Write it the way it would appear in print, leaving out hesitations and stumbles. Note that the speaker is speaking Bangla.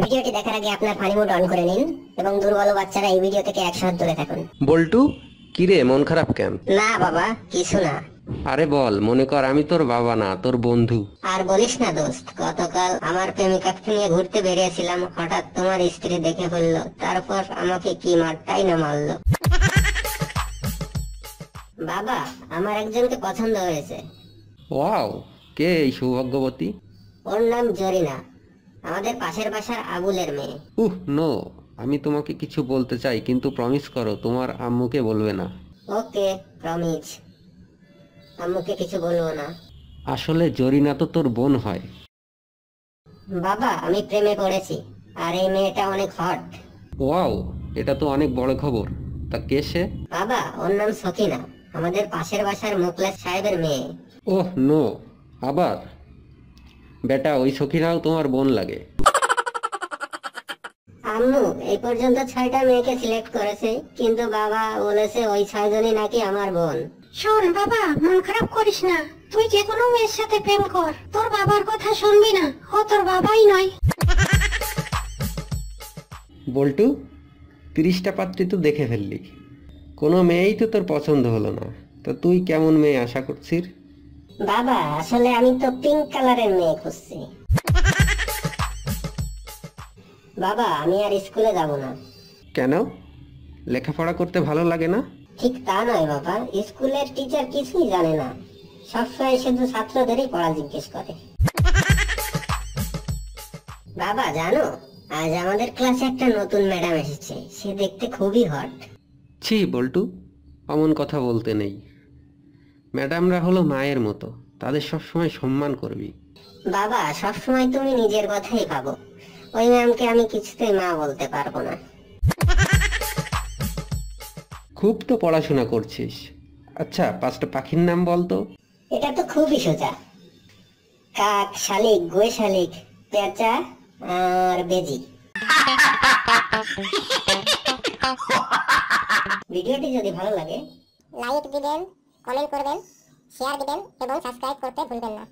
ভিডিওটি দেখার আগে আপনার ফানি মোড অন করে নিন এবং দুর্বল বাচ্চারা এই ভিডিও থেকে 100 হাত দূরে থাকুন। বল্টু, কিরে মন খারাপ কেন? না বাবা, কিছু না। আরে বল, মনে কর আমি তোর বাবা না, তোর বন্ধু। আর বলিস না দোস্ত, গতকাল আমার প্রেমিকাকে নিয়ে ঘুরতে বেরিয়েছিলাম, হঠাৎ তোমার স্ত্রী দেখে ফেললো, তারপর আমাকে কি মারটাই না মারলো। বাবা, আমার একজনকে পছন্দ হয়েছে। ওয়াও, কে এই সৌভাগ্যবতী? ওর নাম জরিনা, আমাদের পাশের বাসার আবুলের মেয়ে। নো, আমি তোমাকে কিছু বলতে চাই, কিন্তু প্রমিস করো তোমার আম্মুকে বলবে না। ওকে, প্রমিস। আম্মুকে কিছু বলবো না। আসলে জরিনা তো তোর বোন হয়। বাবা, আমি প্রেমে পড়েছি, আর এই মেয়েটা অনেক হট। ওয়াও, এটা তো অনেক বড় খবর। তা কে সে? বাবা, ওর নাম সকিনা, আমাদের পাশের বাসার মুখলেস সাহেবের মেয়ে। নো, আবার? বেটা, ওই সখীরাও তোমার বোন লাগে। আম্মু এই পর্যন্ত 6টা মেয়েকে সিলেক্ট করেছে, কিন্তু বাবা বলেছে ওই 6 জনই নাকি আমার বোন। শোন বাবা, মন খারাপ করিস না, তুই যে কোনো মেয়ের সাথে প্রেম কর, তোর বাবার কথা শুনবি না, ও তোর বাবাই নয়। বল্টু, 30টা পাত্রী তো দেখে ফেললি, কোনো মেয়েই তো তোর পছন্দ হলো না। তা তুই কেমন মেয়ে আশা করছিস? বাবা, আসলে আমি তো পিঙ্ক কালারের মেয়ে খুঁজছি। বাবা, আমি আর স্কুলে যাব না। কেন? লেখাপড়া করতে ভালো লাগে না? ঠিক তা নয় বাবা, স্কুলের টিচার কিছুই জানে না, সবসময় শুধু ছাত্রদেরই পড়া জিজ্ঞেস করে। বাবা জানো, আজ আমাদের ক্লাসে একটা নতুন ম্যাডাম এসেছে, সে দেখতে খুবই হট। ছি বল্টু, অমন কথা বলতে নেই। ম্যাডামরা হলো মায়ের মতো, তাদের সবসময় সম্মান করবি। বাবা, সবসময় তুমি নিজের কথাই ভাবো, ওই ম্যামকে আমি কিছুতেই মা বলতে পারবো না। খুব তো পড়াশোনা করছিস। আচ্ছা, 5টা পাখির নাম বল তো। এটা তো খুবই সোজা, কাক, শালিক, গুয়ে শালিক, পেঁচা আর বেজি। ভিডিওটি যদি ভালো লাগে লাইক দিবেন, কমেন্ট করবেন, শেয়ার দিবেন এবং সাবস্ক্রাইব করতে ভুলবেন না।